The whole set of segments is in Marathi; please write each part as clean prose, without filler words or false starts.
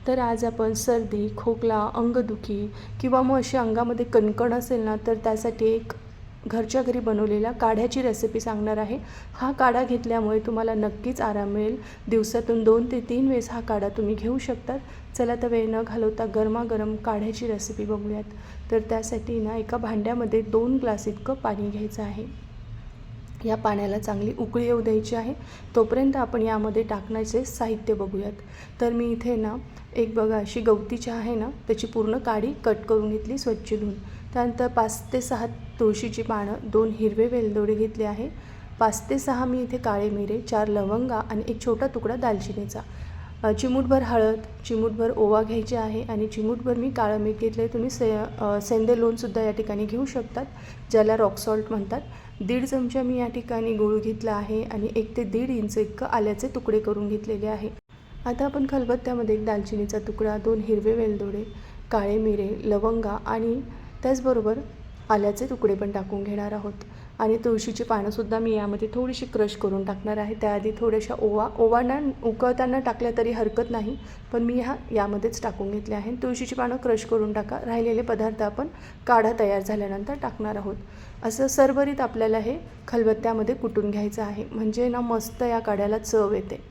तर आज आपण सर्दी, खोकला, अंगदुखी किंवा मग अशी अंगामध्ये कणकण असेल ना, तर त्यासाठी एक घरच्या घरी बनवलेला काढ्याची रेसिपी सांगणार आहे. हा काढा घेतल्यामुळे तुम्हाला नक्कीच आराम मिळेल. दिवसातून 2 ते 3 वेळेस हा काढा तुम्ही घेऊ शकतात. चला तर वेळ न घालवता गरमागरम काढ्याची रेसिपी बघूयात. तर त्यासाठी ना एका भांड्यामध्ये 2 ग्लास इतकं पाणी घ्यायचं आहे. या पाण्याला चांगली उकळी येऊ द्यायची आहे. तोपर्यंत आपण यामध्ये टाकण्याचे साहित्य बघूयात. तर मी इथे ना एक बघा अशी गवती चहा आहे ना, त्याची पूर्ण काडी कट करून घेतली स्वच्छ धुवून. त्यानंतर 5 ते 6 तुळशीची पानं, 2 हिरवे वेलदोडे घेतले आहे, 5 ते 6 मी इथे काळे मिरे, 4 लवंगा आणि एक छोटा तुकडा दालचिनीचा, चिमूटभर हळद, चिमूटभर ओवा घ्यायचे आहे आणि चिमूटभर मी काळं मीठ घेतलं आहे. तुम्ही सेंदे लोणसुद्धा या ठिकाणी घेऊ शकतात, ज्याला रॉक सॉल्ट म्हणतात. 1.5 चमचा मी या ठिकाणी गूळ घेतला आहे आणि 1 ते 1.5 इंच इतकं आल्याचे तुकडे करून घेतलेले आहे. आता आपण खलबत्त्यामध्ये एक दालचिनीचा तुकडा, 2 हिरवे वेलदोडे, काळे मिरे, लवंगा आणि त्याचबरोबर आल्याचे तुकडे पण टाकून घेणार आहोत. आणि तुळशीची पानंसुद्धा मी यामध्ये थोडीशी क्रश करून टाकणार आहे. त्याआधी थोड्याशा ओवा उकळताना टाकल्या तरी हरकत नाही, पण मी यामध्येच टाकून घेतले आहे. तुळशीची पानं क्रश करून टाका. राहिलेले पदार्थ आपण काढा तयार झाल्यानंतर टाकणार आहोत. असं सरभरीत आपल्याला हे खलबत्त्यामध्ये कुटून घ्यायचं आहे, म्हणजे ना मस्त या काढ्याला चव येते.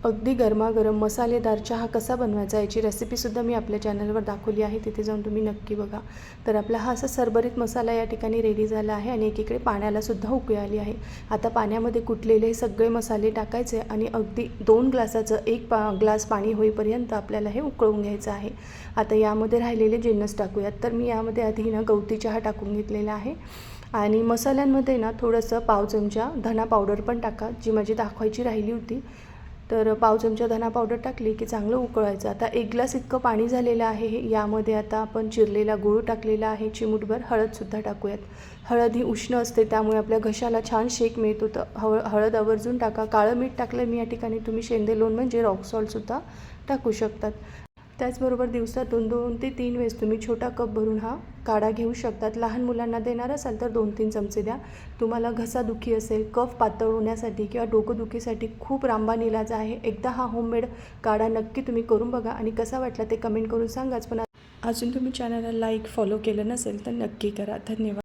अगदी गरमागरम मसालेदार चहा कसा बनवायचा याची रेसिपीसुद्धा मी आपल्या चॅनलवर दाखवली आहे, तिथे जाऊन तुम्ही नक्की बघा. तर आपला हा असा सरभरीत मसाला या ठिकाणी रेडी झाला आहे आणि एकीकडे पाण्यालासुद्धा उकळी आली आहे. आता पाण्यामध्ये कुटलेले हे सगळे मसाले टाकायचे आणि अगदी 2 ग्लासाचं 1 ग्लास पाणी होईपर्यंत आपल्याला हे उकळून घ्यायचं आहे. आता यामध्ये राहिलेले जिन्नस टाकूयात. तर मी यामध्ये आधी ना गवती चहा टाकून घेतलेला आहे आणि मसाल्यांमध्ये ना थोडंसं पाव चमचा धना पावडर पण टाका, जी माझी दाखवायची राहिली होती. तर पाव चमचा धना पावडर टाकली की चांगलं उकळायचं. आता 1 ग्लास इतकं पाणी झालेलं आहे हे. यामध्ये आता आपण चिरलेला गूळ टाकलेला आहे, चिमूटभर हळदसुद्धा टाकूयात. हळद ही उष्ण असते, त्यामुळे आपल्या घशाला छान शेक मिळतो. तर हळद आवर्जून टाका. काळं मीठ टाकलं मी या ठिकाणी, तुम्ही शेंदे लोण म्हणजे रॉक सॉल्टसुद्धा टाकू शकतात. त्याचबरोबर दिवसातून 2 ते 3 वेळेस तुम्ही छोटा कप भरून हा काढा घेऊ शकतात. लहान मुलांना देणार असाल तर 2-3 चमचे द्या. तुम्हाला घसादुखी असेल, कफ पातळ होण्यासाठी किंवा डोकंदुखीसाठी खूप रामबाण इलाज आहे. एकदा हा होममेड काढा नक्की तुम्ही करून बघा आणि कसा वाटला ते कमेंट करून सांगाच. पण अजून तुम्ही चॅनलला लाईक, फॉलो केलं नसेल तर नक्की करा. धन्यवाद.